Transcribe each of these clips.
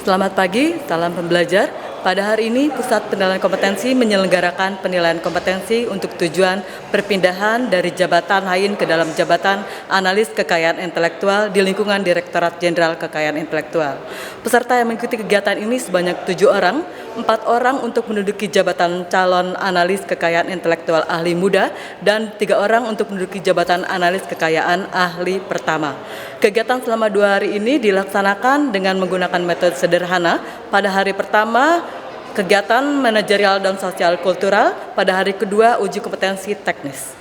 Selamat pagi, salam pembelajar. Pada hari ini, Pusat Penilaian Kompetensi menyelenggarakan penilaian kompetensi untuk tujuan perpindahan dari jabatan lain ke dalam jabatan analis kekayaan intelektual di lingkungan Direktorat Jenderal Kekayaan Intelektual. Peserta yang mengikuti kegiatan ini sebanyak 7 orang, 4 orang untuk menduduki jabatan calon analis kekayaan intelektual ahli muda, dan 3 orang untuk menduduki jabatan analis kekayaan ahli pertama. Kegiatan selama 2 hari ini dilaksanakan dengan menggunakan metode sederhana. Pada hari pertama, kegiatan manajerial dan sosial kultural. Pada hari kedua, uji kompetensi teknis.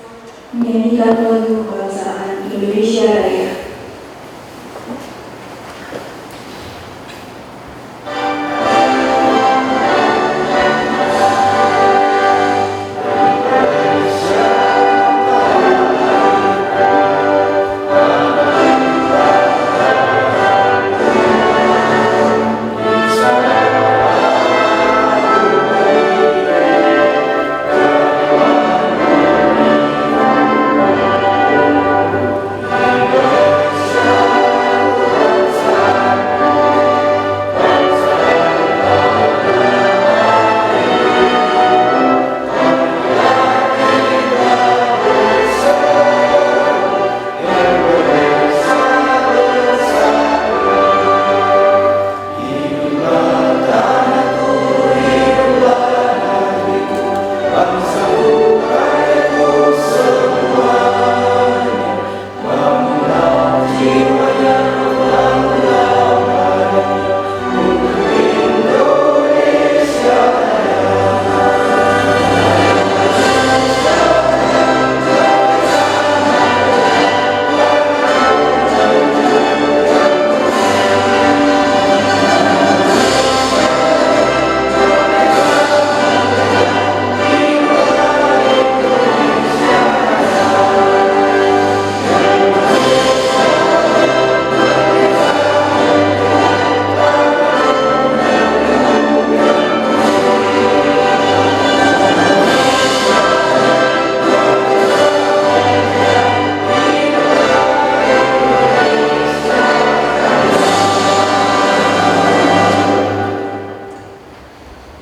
Menyanyikan lagu kebangsaan Indonesia Raya.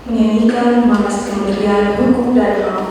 Menyanyikan Mas Kementerian Hukum dan HAM.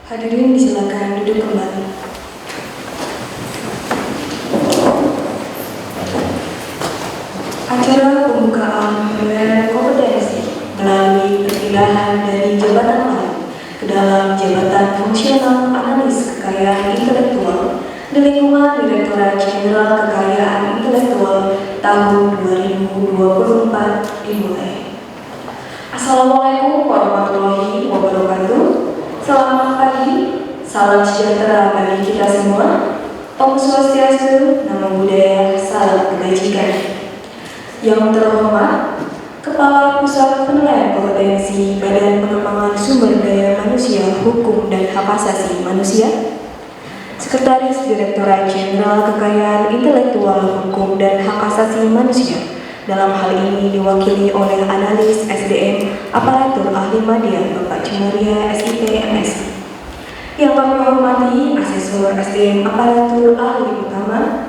Hadirin disilakan duduk kembali. Acara pembukaan penilaian kompetensi melalui perpindahan dari jabatan lain ke dalam jabatan fungsional analis kekayaan intelektual di lingkungan Direktorat Jenderal Kekayaan Intelektual tahun 2024 dimulai. Assalamualaikum warahmatullahi wabarakatuh. Selamat pagi, salam sejahtera bagi kita semua. Om Swastiastu, Namo Buddhaya, salam kebajikan. Yang terhormat, Kepala Pusat Penilaian Kompetensi Badan Pengembangan Sumber Daya Manusia, Hukum dan Hak Asasi Manusia, Sekretaris Direktorat Jenderal Kekayaan Intelektual, Hukum dan Hak Asasi Manusia, dalam hal ini diwakili oleh Analis SDM Aparatur Ahli Madya Bapak Jumaria SIP MS. Yang kami hormati Asesor SDM Aparatur Ahli Utama,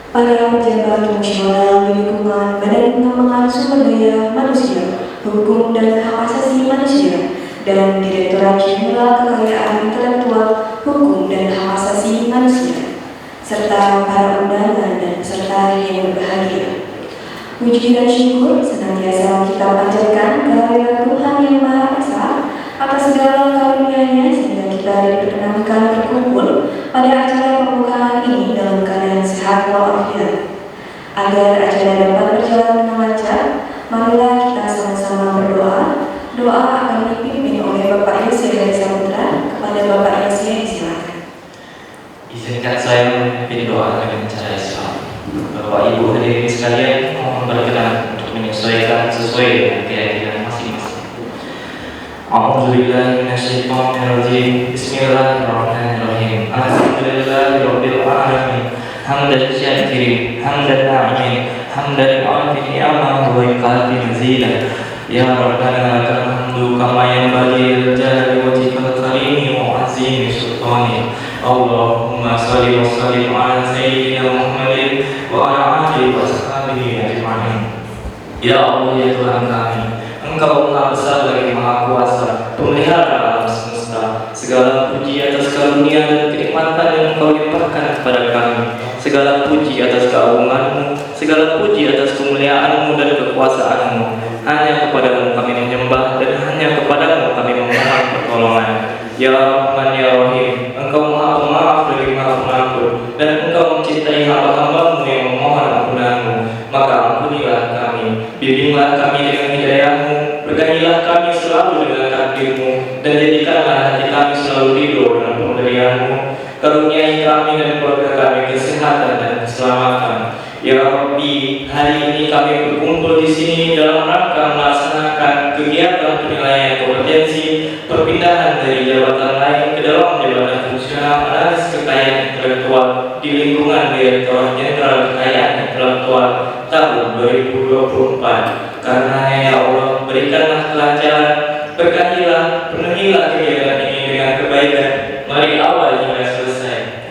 para pejabat fungsional di lingkungan Badan Pengembangan Sumber Daya Manusia, Hukum dan Hak Asasi Manusia, dan Direktorat Jenderal Kekayaan Intelektual, Hukum dan Hak Asasi Manusia, serta para undangan dan peserta yang berbahagia. Puji dan syukur senantiasa kita panjatkan kehadirat Tuhan Yang Maha Esa atas segala karunia-Nya sehingga kita diperkenankan berkumpul pada acara pembukaan ini dalam keadaan sehat walafiat. Agar acara dapat berjalan dengan lancar, marilah kita sama-sama berdoa. Doa akan dipimpin oleh Bapak Yose dari Samudra. Kepada Bapak Yose, silakan. Izinkan saya memimpin doa dengan cara Islam. Bapak Ibu hadirin sekalian, mohon berkenan untuk menyesuaikan sesuai dengan keyakinan masing-masing. A'udzubillahi minasyaitonirrajim. Bismillahirrahmanirrahim. Alhamdulillahirabbil alamin. Hamdan syakirin, hamdan na'imin, hamdan mu'afin ni'amah wa iqati mazidah. Ya Rabbana lakal hamdu kama yanbaghi li wajhikal karim wa 'azimi sultanik. Allahumma shalli wa sallim ala sayyidina Muhammadin wa ala alihi wa sahbihi ajma'in. Ya Allah, ya Tuhan kami, Engkau Maha Besar lagi Maha Kuasa, pemelihara alam semesta. Segala puji atas karunia dan kenikmatan yang Engkau limpahkan kepada kami. Segala puji atas keagungan-Mu, segala puji atas kemuliaan-Mu dan kekuasaan-Mu. Hanya kepadamu kami menyembah dan hanya kepadamu kami memohon pertolongan. Ya Rahman ya Rahim, Engkau Maha Pemaaf lagi Maha Pengampun, dan Engkau mencintai hamba-hamba-Mu yang memohon ampunan-Mu. Maka ampunilah kami, bimbinglah kami dengan hidayah-Mu, berkahilah kami selalu dengan takdir-Mu, dan jadikanlah hati kami selalu ridho dengan pemberian-Mu. Karuniai kami dan keluarga kami kesehatan dan keselamatan. Ya Rabbi, hari ini kami berkumpul di sini dalam rangka melaksanakan kegiatan penilaian kompetensi perpindahan dari jabatan lain ke dalam jabatan fungsional analis kekayaan intelektual di lingkungan Direktorat Jenderal Kekayaan Intelektual tahun 2024. Karena ya Allah, berikanlah kelancaran, berkahilah, penuhilah kegiatan ini dengan kebaikan, mari awal hingga selesai.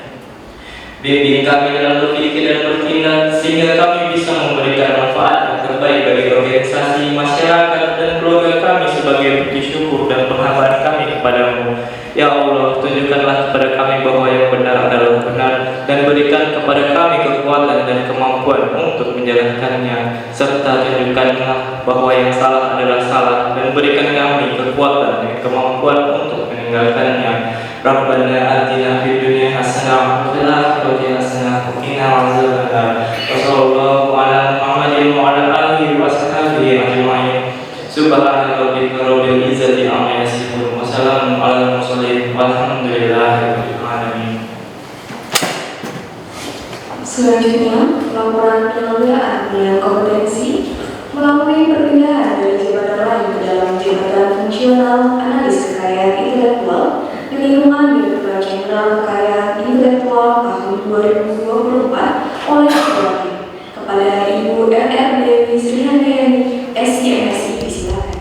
Bimbing kami dalam berpikir dan bertindak sehingga kami bisa memberikan manfaat yang terbaik bagi organisasi, masyarakat, dan keluarga kami sebagai bukti syukur dan penghambaan kami kepadamu. Ya Allah, tunjukkanlah kepada kami bahwa yang benar adalah benar, dan berikan kepada kami kekuatan dan kemampuan untuk menjalankannya, serta tunjukkanlah bahwa yang salah adalah salah, dan berikan kami kekuatan dan kemampuan untuk meninggalkannya. Rabbana atina fid dunya hasanah wa fil akhirati hasanah wa qina adzabannar. Wassallallahu ala Muhammadin wa ala alihi wa sahbihi ajma'in. Subhana rabbika rabbil izzati amma yasifun wa salamun alal mursalin walhamdulillahi rabbil alamin. Selanjutnya, laporan penyelenggaraan penilaian kompetensi melalui perpindahan dari jabatan lain ke dalam jabatan fungsional analis kekayaan intelektual di lingkungan Direktorat Jenderal Kekayaan Intelektual tahun 2024 oleh Ketua kepada Ibu RR Dewi Srihandayani SIMSI, disilakan.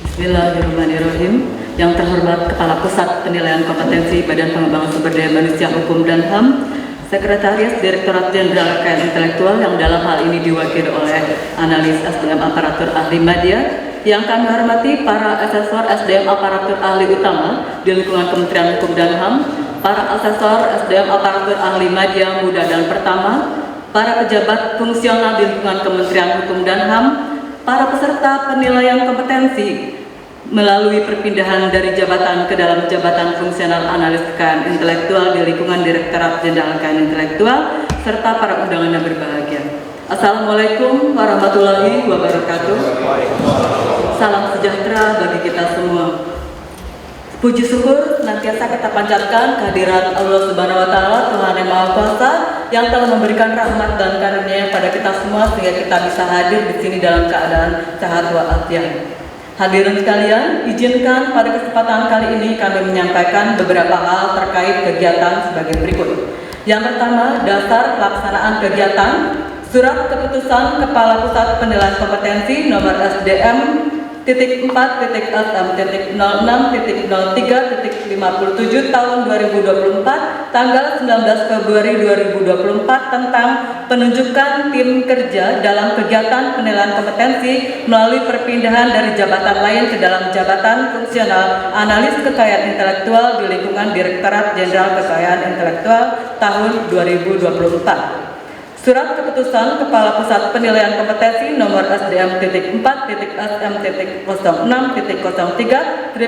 Bismillahirrahmanirrahim. Yang terhormat Kepala Pusat Penilaian Kompetensi Badan Pengembangan Sumber Daya Manusia, Hukum dan HAM, Sekretaris Direktorat Jenderal Kekayaan Intelektual yang dalam hal ini diwakili oleh Analis SDM Aparatur Ahli Madya, yang kami hormati para asesor SDM Aparatur Ahli Utama di lingkungan Kementerian Hukum dan HAM, para asesor SDM Aparatur Ahli Madya Muda dan Pertama, para pejabat fungsional di lingkungan Kementerian Hukum dan HAM, para peserta penilaian kompetensi melalui perpindahan dari jabatan ke dalam jabatan fungsional analis kekayaan intelektual di lingkungan Direktorat Jenderal Kekayaan Intelektual, serta para undangan yang berbahagia. Assalamualaikum warahmatullahi wabarakatuh. Salam sejahtera bagi kita semua. Puji syukur senantiasa kita panjatkan kehadirat Allah Subhanahu wa taala, Tuhan yang Maha Kuasa yang telah memberikan rahmat dan karunia pada kita semua sehingga kita bisa hadir di sini dalam keadaan sehat walafiat. Hadirin sekalian, izinkan pada kesempatan kali ini kami menyampaikan beberapa hal terkait kegiatan sebagai berikut. Yang pertama, dasar pelaksanaan kegiatan. Surat Keputusan Kepala Pusat Penilaian Kompetensi nomor SDM .4.6.03.57 tahun 2024 tanggal 19 Februari 2024 tentang penunjukan tim kerja dalam kegiatan penilaian kompetensi melalui perpindahan dari jabatan lain ke dalam jabatan fungsional analis kekayaan intelektual di lingkungan Direktorat Jenderal Kekayaan Intelektual tahun 2024. Surat Keputusan Kepala Pusat Penilaian Kompetensi nomor SDM .4.SM.06.03/58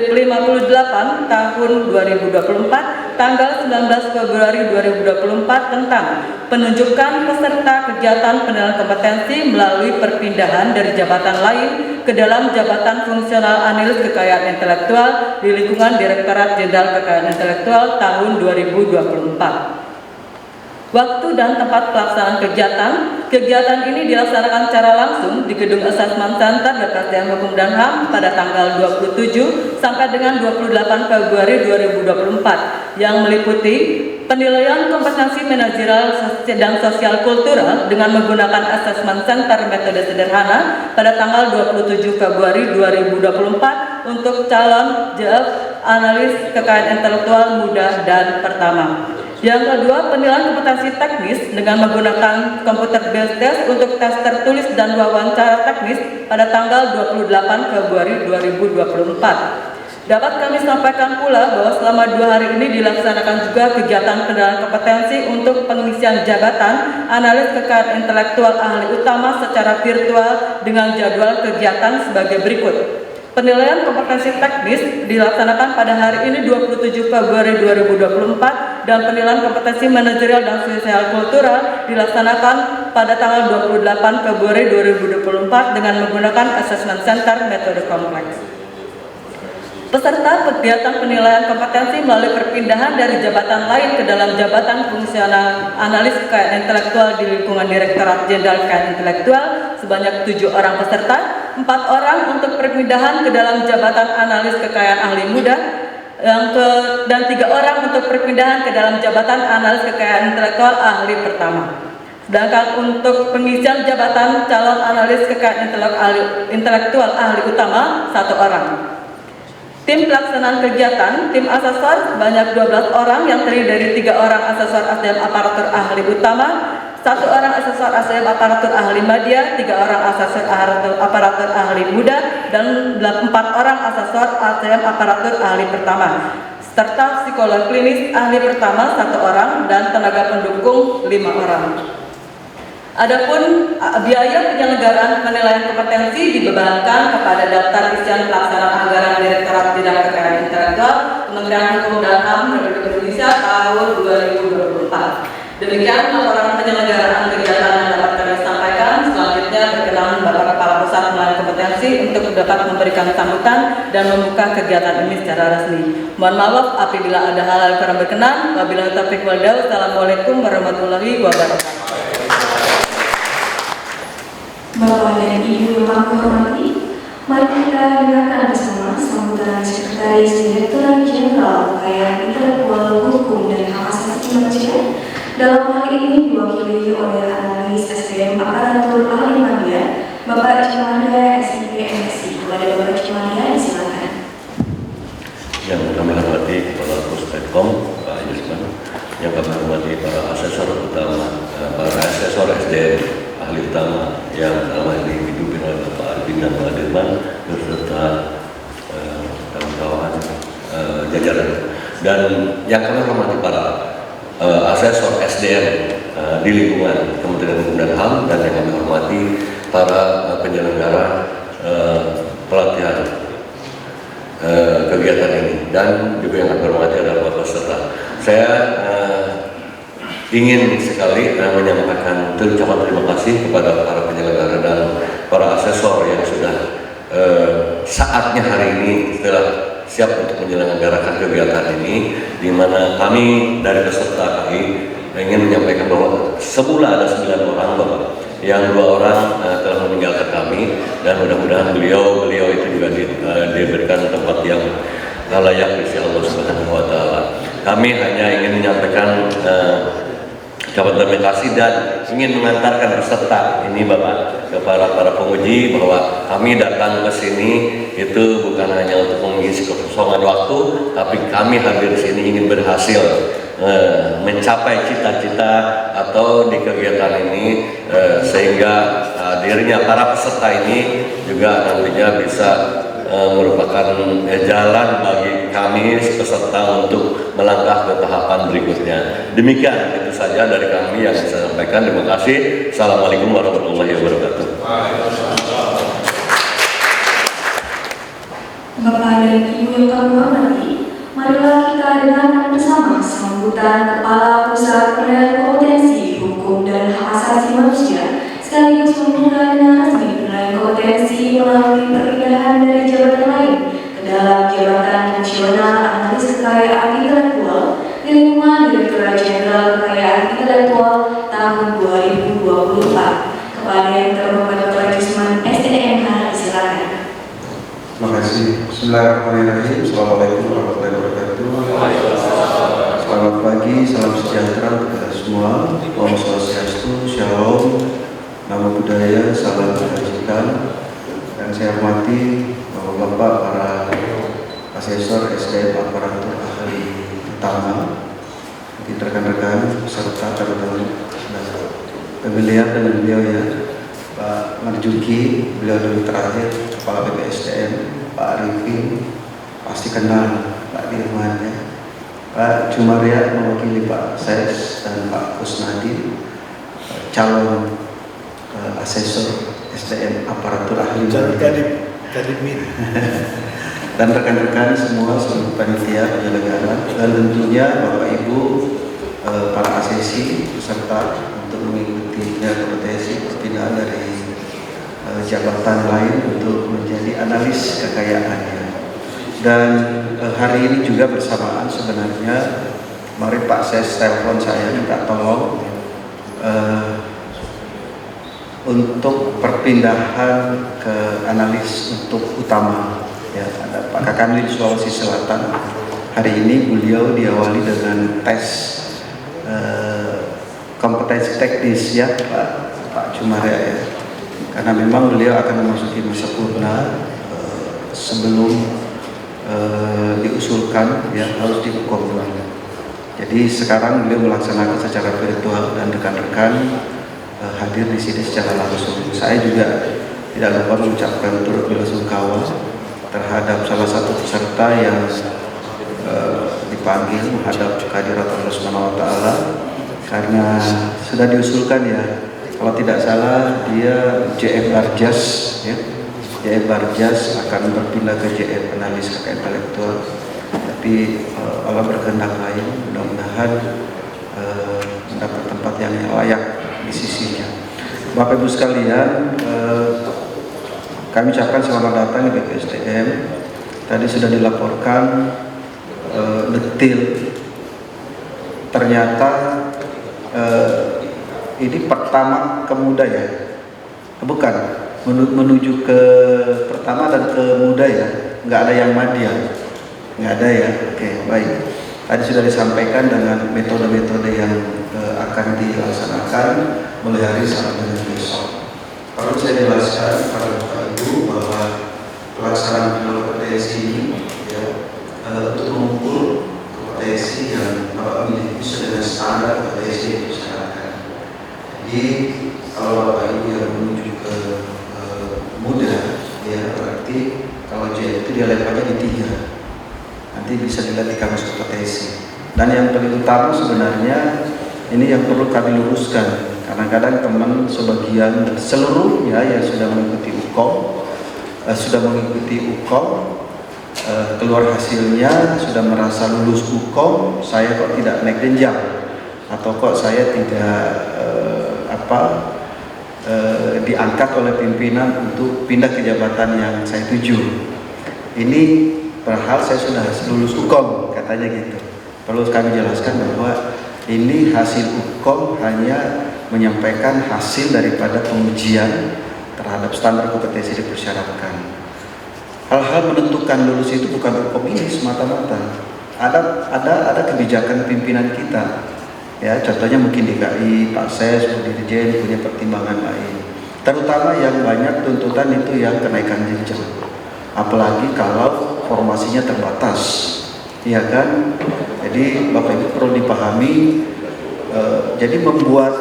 tahun 2024 tanggal 19 Februari 2024 tentang penunjukan peserta kegiatan penilaian kompetensi melalui perpindahan dari jabatan lain ke dalam jabatan fungsional analis kekayaan intelektual di lingkungan Direktorat Jenderal Kekayaan Intelektual tahun 2024. Waktu dan tempat pelaksanaan kegiatan ini dilaksanakan secara langsung di Gedung Assessment Center Departemen Hukum dan HAM pada tanggal 27 sampai dengan 28 Februari 2024 yang meliputi penilaian kompetensi manajerial dan sosial kultural dengan menggunakan Assessment Center metode sederhana pada tanggal 27 Februari 2024 untuk calon JF analis kekayaan intelektual muda dan pertama. Yang kedua, penilaian kompetensi teknis dengan menggunakan computer based test untuk tes tertulis dan wawancara teknis pada tanggal 28 Februari 2024. Dapat kami sampaikan pula bahwa selama 2 hari ini dilaksanakan juga kegiatan penilaian kompetensi untuk pengisian jabatan analis kekayaan intelektual ahli utama secara virtual dengan jadwal kegiatan sebagai berikut. Penilaian kompetensi teknis dilaksanakan pada hari ini 27 Februari 2024 dan penilaian kompetensi manajerial dan sosial kultural dilaksanakan pada tanggal 28 Februari 2024 dengan menggunakan Assessment Center metode kompleks. Peserta kegiatan penilaian kompetensi melalui perpindahan dari jabatan lain ke dalam jabatan fungsional analis kekayaan intelektual di lingkungan Direktorat Jenderal Kekayaan Intelektual sebanyak 7 orang peserta, 4 orang untuk perpindahan ke dalam jabatan analis kekayaan ahli muda, dan 3 orang untuk perpindahan ke dalam jabatan analis kekayaan intelektual ahli pertama. Sedangkan untuk pengisian jabatan calon analis kekayaan intelektual ahli utama 1 orang. Tim pelaksanaan kegiatan, tim asesor sebanyak 12 orang yang terdiri dari 3 orang asesor SDM aparatur ahli utama, 1 orang asesor SDM aparatur ahli media, 3 orang asesor aparatur ahli muda, dan 4 orang asesor SDM aparatur ahli pertama, serta psikolog klinis ahli pertama 1 orang dan tenaga pendukung 5 orang. Adapun biaya penyelenggaraan penilaian kompetensi dibebankan kepada daftar isian pelaksanaan anggaran Direktorat Jenderal Kekayaan Intelektual Kementerian Hukum dan HAM Republik Indonesia tahun 2024. Demikian laporan penyelenggaraan kegiatan yang dapat kami sampaikan. Selanjutnya berkenan Bapak Kepala Pusat Penilaian Kompetensi untuk dapat memberikan sambutan dan membuka kegiatan ini secara resmi. Mohon maaf apabila ada hal yang kurang berkenan. Wabillahi taufiq wal hidayah. Wassalamualaikum warahmatullahi wabarakatuh. Bapak dan Ibu yang kami hormati, mari kita dengarkan bersama sambutan Sekretaris Direktorat Jenderal Kekayaan Intelektual Hukum dan Hak Asasi Manusia. Dalam hal ini diwakili oleh analis SDM aparatur ahli media, Bapak Cimaria SIP MSI. Kepada Bapak Cimaria, silakan. Yang kami hormati Kepala Puspetkom, Pak Yusman, yang kami hormati para asesor utama, para asesor SDM ahli utama yang dalam ini dipimpin oleh Bapak Arifin dan Pak Dirman beserta kawan-kawan jajaran, dan yang kami hormati para asesor SDM di lingkungan Kementerian Hukum dan HAM, dan yang kami hormati para penyelenggara pelatihan kegiatan ini, dan juga yang kami hormati adalah Bapak peserta. Saya ingin sekali menyampaikan ucapan terima kasih kepada para penyelenggara dan para asesor yang sudah saatnya hari ini setelah siap untuk menyelenggarakan kegiatan ini, di mana kami dari peserta KAI ingin menyampaikan bahwa semula ada 9 orang Bapak, yang 2 orang telah meninggalkan kami, dan mudah-mudahan beliau itu juga diberikan tempat yang layak di sisi Allah Subhanahu wa Ta'ala. Kami hanya ingin menyampaikan ucapan terima kasih dan ingin mengantarkan peserta ini Bapak kepada para penguji bahwa kami datang ke sini itu bukan hanya untuk mengisi kekosongan waktu, tapi kami hadir di sini ingin berhasil mencapai cita-cita atau di kegiatan ini, sehingga hadirnya para peserta ini juga nantinya bisa merupakan jalan bagi kami peserta untuk melangkah ke tahapan berikutnya. Demikian itu saja dari kami yang saya sampaikan. Terima kasih. Assalamualaikum warahmatullahi wabarakatuh. Bapak dan Ibu yang kami hormati, marilah kita dengarkan bersama sambutan Kepala Pusat Penilaian Kompetensi Hukum dan Hak Asasi Manusia, sekaligus membuka dengan resmi penilaian kompetensi melalui perpindahan dari jabatan lain ke dalam jabatan fungsional analis kekayaan intelektual di lingkungan Direktorat Jenderal Kekayaan Intelektual tahun 2024. Kepada yang terhormat Dr. Ajusman SDMH, silakan. Terima kasih. Bismillahirrahmanirrahim. Assalamualaikum warahmatullahi wabarakatuh. Selamat pagi, salam sejahtera kepada semua. Om Swastiastu, Shalom, Namo Buddhaya, salam kebajikan. Dan saya hormati Bapak-bapak para asesor SDM aparatur ahli utama, rekan-rekan peserta teman-teman pemilihan dengan beliau ya, Pak Marjuki, beliau dulu terakhir Kepala BPSDM, Pak Arifin, pasti kenal Pak Dirman ya, Pak Jumaria mewakili Pak Ses dan Pak Kusnadi, calon asesor SDM aparatur ahli dan rekan-rekan semua seluruh panitia penyelenggara, dan tentunya Bapak Ibu para asesi peserta untuk mengikuti kompetensi perpindahan dari jabatan lain untuk menjadi analis kekayaannya. Dan hari ini juga bersamaan sebenarnya, mari Pak Ses telepon saya minta tolong untuk perpindahan ke analis untuk utama ya. Ada Pak Kakanwil Sulawesi Selatan. Hari ini beliau diawali dengan tes kompetensi teknis ya Pak Jumaria ya, karena memang beliau akan memasuki masa purna sebelum diusulkan ya, harus dihukum dulu. Jadi sekarang beliau melaksanakan secara virtual dan rekan-rekan hadir di sini secara langsung. Saya juga tidak lupa mengucapkan turut belasungkawa terhadap salah satu peserta yang dipanggil menghadap kehadirat Allah Subhanahu wa Ta'ala, karena sudah diusulkan ya, kalau tidak salah dia JF Barjas ya, JF Barjas akan berpindah ke JF analis kekayaan intelektual, tapi Allah berkehendak lain, mudah-mudahan mendapat tempat yang layak di sisinya. Bapak Ibu sekalian, kami ucapkan selamat datang di BPSDM. Tadi sudah dilaporkan detil, ternyata ini pertama ke muda ya, bukan menuju ke pertama dan ke muda ya, nggak ada yang madya, nggak ada ya. Oke, baik. Tadi sudah disampaikan dengan metode-metode yang akan dilaksanakan mulai hari sampai dengan besok. Perlu saya jelaskan pada Bapak Ibu bahwa pelaksanaan kompetensi ini ya, untuk mengukur kompetensi yang Bapak miliki sesuai dengan standar kompetensi yang diusahakan. Jadi kalau Bapak Ibu yang menuju ke muda ya, berarti kalau J itu dia levelnya di 3. Nanti bisa dilihat di kamus kompetensi. Dan yang paling utama sebenarnya ini yang perlu kami luruskan. Kadang-kadang teman sebagian seluruhnya yang sudah mengikuti UKOM, keluar hasilnya sudah merasa lulus UKOM, saya kok tidak naik jenjang, atau kok saya tidak diangkat oleh pimpinan untuk pindah ke jabatan yang saya tuju. Ini Padahal saya sudah lulus Ukom, katanya gitu. Perlu kami jelaskan bahwa ini hasil Ukom hanya menyampaikan hasil daripada pengujian terhadap standar kompetensi dipersyaratkan. Hal-hal menentukan lulus itu bukan Ukom ini semata-mata. Ada kebijakan pimpinan kita. Ya, contohnya mungkin DKI, Pak Ses, Bu Dirjen punya pertimbangan lain. Terutama yang banyak tuntutan itu yang kenaikan jenjang. Apalagi kalau formasinya terbatas. Iya kan? Jadi Bapak Ibu perlu dipahami, jadi membuat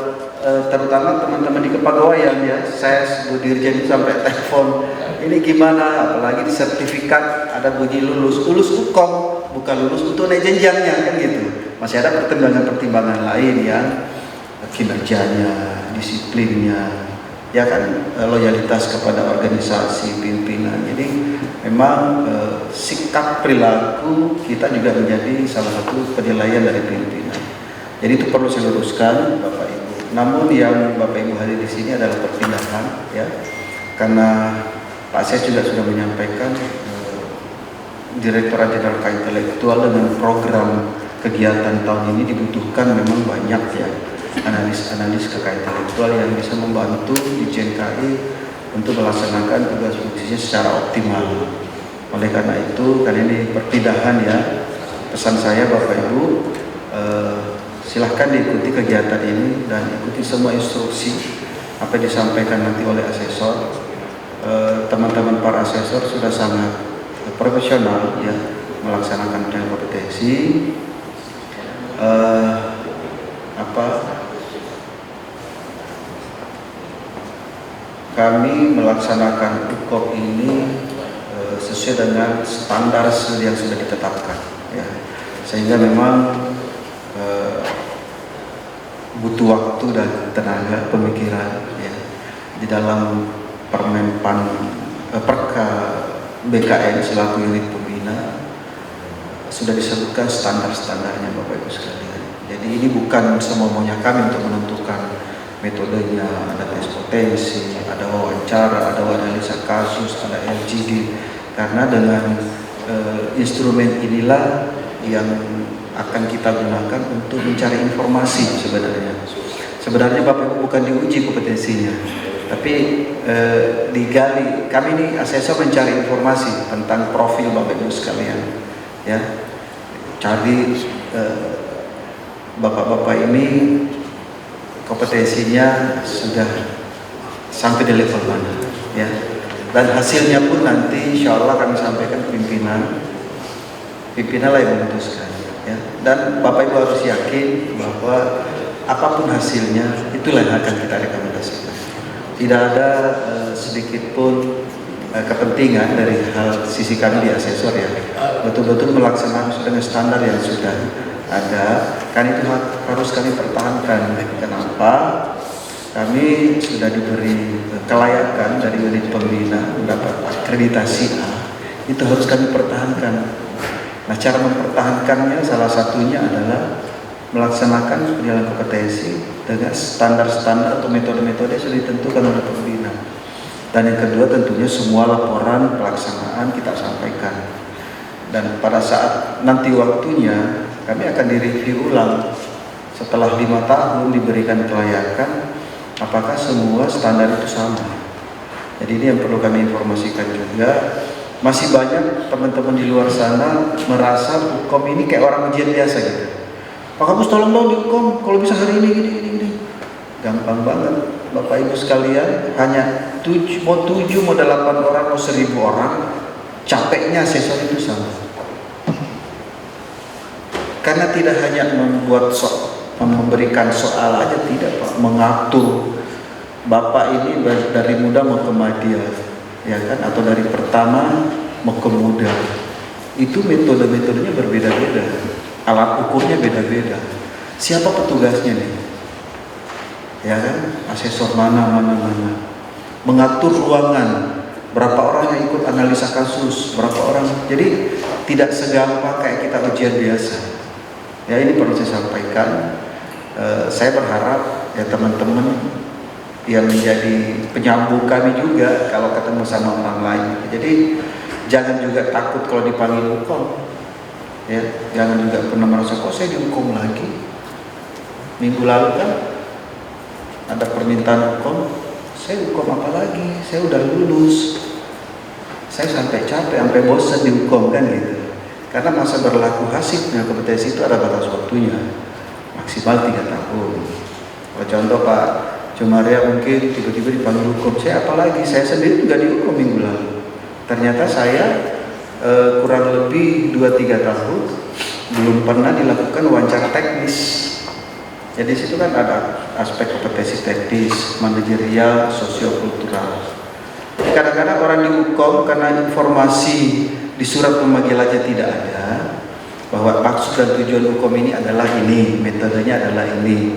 terutama teman-teman di kepegawaian ya, saya Bu Dirjen sampai telepon, ini gimana? Apalagi di sertifikat ada bunyi lulus Ukom, bukan lulus untuk naik jenjangnya kan gitu. Masih ada pertimbangan-pertimbangan lain yang kinerjanya, disiplinnya, ya kan, loyalitas kepada organisasi pimpinan. Jadi memang sikap perilaku kita juga menjadi salah satu penilaian dari pimpinan. Jadi itu perlu saya luruskan Bapak Ibu. Namun yang Bapak Ibu hadir di sini adalah perpindahan ya. Karena Pak Ses juga sudah menyampaikan Direktorat Jenderal Kekayaan Intelektual dengan program kegiatan tahun ini dibutuhkan memang banyak ya analis kekayaan intelektual yang bisa membantu di JNKI untuk melaksanakan tugas fungsinya secara optimal. Oleh karena itu, karena ini perpindahan ya, pesan saya Bapak Ibu, silahkan diikuti kegiatan ini dan ikuti semua instruksi apa yang disampaikan nanti oleh asesor. Teman-teman para asesor sudah sangat profesional ya melaksanakan penilaian kompetensi. Kami melaksanakan UKOP ini sesuai dengan standar yang sudah ditetapkan ya. Sehingga memang butuh waktu dan tenaga pemikiran ya. Di dalam Perka BKN selaku unit pembina sudah disebutkan standar-standarnya Bapak Ibu sekalian. Jadi ini bukan semau-maunya kami untuk menentukan metodenya, ada tes potensi, ada wawancara, ada analisa kasus, ada LGD. Karena dengan instrumen inilah yang akan kita gunakan untuk mencari informasi sebenarnya. Sebenarnya Bapak Ibu bukan diuji kompetensinya, tapi digali. Kami ini asesor mencari informasi tentang profil Bapak Ibu sekalian, ya. Cari bapak-bapak ini kompetensinya sudah sampai di level mana, ya. Dan hasilnya pun nanti insya Allah kami sampaikan pimpinan lah yang memutuskan, ya. Dan Bapak Ibu harus yakin bahwa apapun hasilnya itulah yang akan kita rekomendasikan. Tidak ada sedikit pun kepentingan dari hal sisi kami di asesor ya, betul-betul melaksanakan dengan standar yang sudah ada. Kan itu harus kami pertahankan. Kenapa? Kami sudah diberi kelayakan dari unit pembina mendapat akreditasi A, itu harus kami pertahankan. Nah, cara mempertahankannya salah satunya adalah melaksanakan penilaian kompetensi dengan standar-standar atau metode-metode yang sudah ditentukan oleh pembina. Dan yang kedua tentunya semua laporan pelaksanaan kita sampaikan. Dan pada saat nanti waktunya kami akan direview ulang setelah 5 tahun diberikan kelayakan, apakah semua standar itu sama. Jadi ini yang perlu kami informasikan juga. Masih banyak teman-teman di luar sana merasa hukum ini kayak orang ujian biasa gitu. Pak Kampus tolong dong di hukum, kalau bisa hari ini gini. Gampang banget Bapak Ibu sekalian, hanya 7 mau 8 orang, mau 1000 orang, capeknya asesor itu sama. Karena tidak hanya memberikan soal aja, tidak Pak, mengatur. Bapak ini dari muda mau ke madya, ya kan, atau dari pertama mau ke muda. Itu metodenya berbeda-beda, alat ukurnya beda-beda. Siapa petugasnya nih? Ya kan, asesor mana. Mengatur ruangan, berapa orang yang ikut analisa kasus, berapa orang. Jadi tidak segampang kayak kita ujian biasa. Ya, ini perlu saya sampaikan. Saya berharap ya teman-teman yang menjadi penyambung kami juga kalau ketemu sama orang lain. Jadi Jangan juga takut kalau dipanggil hukum. Ya, jangan juga pernah merasa kok saya dihukum lagi. Minggu lalu kan ada permintaan hukum, saya hukum apa lagi? Saya udah lulus. Saya sampai capek, sampai bosan dihukum kan gitu. Karena masa berlaku hasilnya kompetensi itu ada batas waktunya, maksimal 3 tahun. Kalau contoh Pak Cumaria mungkin tiba-tiba dipanggil hukum, saya apalagi, saya sendiri juga dihukum minggu lalu. Ternyata saya kurang lebih 2-3 tahun belum pernah dilakukan wawancara teknis. Jadi situ kan ada aspek kompetensi teknis, manajerial, sosiokultural. Kadang-kadang orang dihukum karena informasi di surat memanggil aja tidak ada, bahwa maksud dan tujuan hukum ini adalah ini, metodenya adalah ini,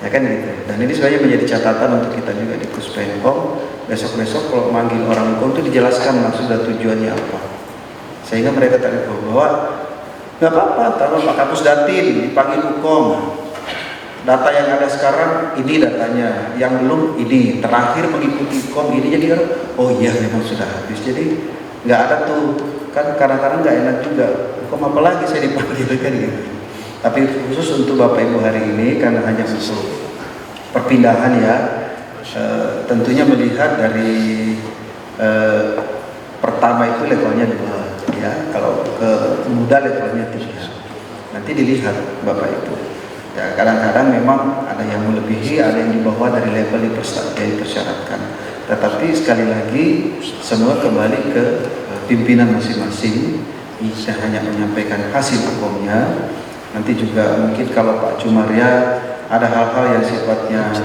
ya kan gitu. Dan ini sebenarnya menjadi catatan untuk kita juga di Puspenkom. Besok-besok kalau manggil orang hukum itu dijelaskan maksud dan tujuannya apa, sehingga mereka tahu bahwa nggak apa-apa taruh Pak Kapus Datin dipanggil hukum, data yang ada sekarang ini datanya, yang belum ini, terakhir mengikuti hukum ini, jadi oh iya memang sudah habis. Jadi nggak ada tuh, kan kadang-kadang nggak enak juga, hukum apa lagi saya dipanggil kan gitu. Tapi khusus untuk Bapak Ibu hari ini karena hanya untuk perpindahan ya, tentunya melihat dari pertama itu levelnya 2 ya, kalau ke muda levelnya 3. Nanti dilihat Bapak Ibu. Ya, kadang-kadang memang ada yang melebihi, ada yang di bawah dari level yang dipersyaratkan. Tetapi sekali lagi semua kembali ke pimpinan masing-masing. Saya hanya menyampaikan hasil hukumnya. Nanti juga mungkin kalau Pak Cumaria ada hal-hal yang sifatnya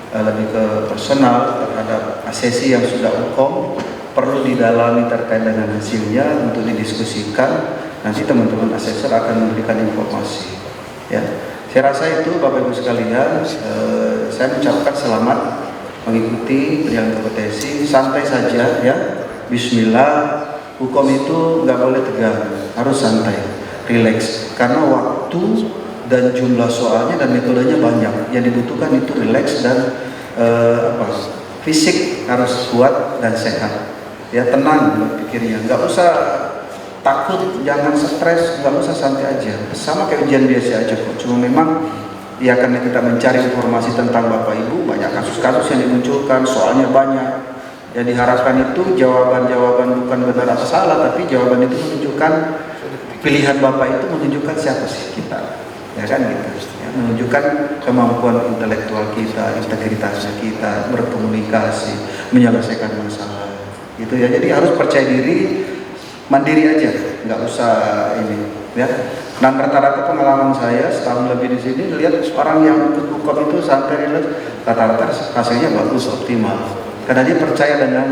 lebih ke personal terhadap asesi yang sudah hukum, perlu didalami terkait dengan hasilnya untuk didiskusikan. Nanti teman-teman asesor akan memberikan informasi. Ya, saya rasa itu Bapak Ibu sekalian. Saya mengucapkan selamat mengikuti penilaian kompetensi. Santai saja ya. Bismillah. Hukum itu nggak boleh tegang, harus santai, rileks. Karena waktu dan jumlah soalnya dan metodenya banyak. Yang dibutuhkan itu rileks dan fisik harus kuat dan sehat. Ya, tenang berpikirnya, nggak usah takut, jangan stres, nggak usah, santai aja. Sama kayak ujian biasa aja kok. Cuma memang ya karena kita mencari informasi tentang Bapak Ibu, banyak kasus-kasus yang dimunculkan, soalnya banyak. Yang diharapkan itu jawaban-jawaban bukan benar atau salah, tapi jawaban itu menunjukkan pilihan Bapak itu menunjukkan siapa sih kita, ya kan gitu. Ya, menunjukkan kemampuan intelektual kita, integritasnya kita, berkomunikasi, menyelesaikan masalah. Gitu ya. Jadi harus percaya diri, mandiri aja, nggak usah ini. Ya. Dan rata-rata pengalaman saya setahun lebih di sini, lihat orang yang ikut hukum itu santai rileks, rata-rata hasilnya bagus, optimal. Karena dia percaya dengan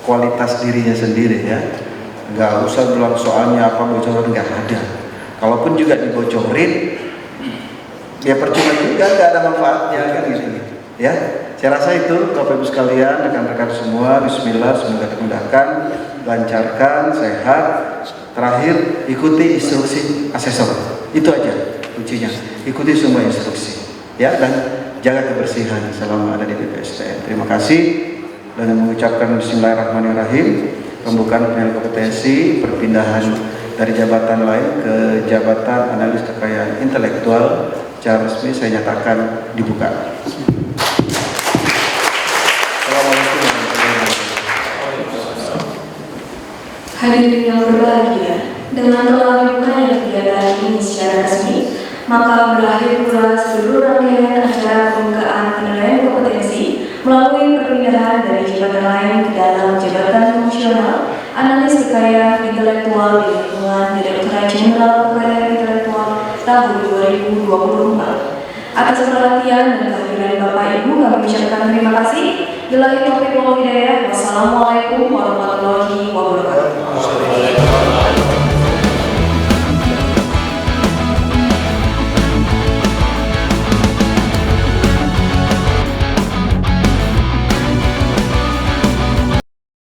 kualitas dirinya sendiri ya. Nggak usah bilang soalnya apa bocoran, nggak ada. Kalaupun juga dibocorin, ya percuma juga, nggak ada manfaatnya kan gitu. Ya, saya rasa itu Bapak Ibu sekalian, rekan-rekan semua, Bismillah, semoga dimudahkan, lancarkan, sehat. Terakhir, ikuti instruksi asesor. Itu aja kuncinya. Ikuti semua instruksi. Ya, dan jaga kebersihan selama ada di BPSDM. Terima kasih. Dengan mengucapkan Bismillahirrahmanirrahim, pembukaan penilaian kompetensi, perpindahan dari jabatan lain ke jabatan analis kekayaan intelektual secara resmi saya nyatakan dibuka. Assalamualaikum warahmatullahi wabarakatuh. Hadirin yang berbahagia, dengan telah dibukanya kegiatan ini secara resmi, maka berakhir pula seluruh rangkaian acara pembukaan penilaian kompetensi melalui perpindahan dari jabatan lain ke dalam jabatan fungsional analis kekayaan intelektual di lingkungan Direktorat Jenderal Kekayaan Intelektual tahun 2024. Atas perhatian dan kehadiran Bapak Ibu kami ucapkan terima kasih. Billahi taufiq wal hidayah. Wassalamualaikum warahmatullahi wabarakatuh.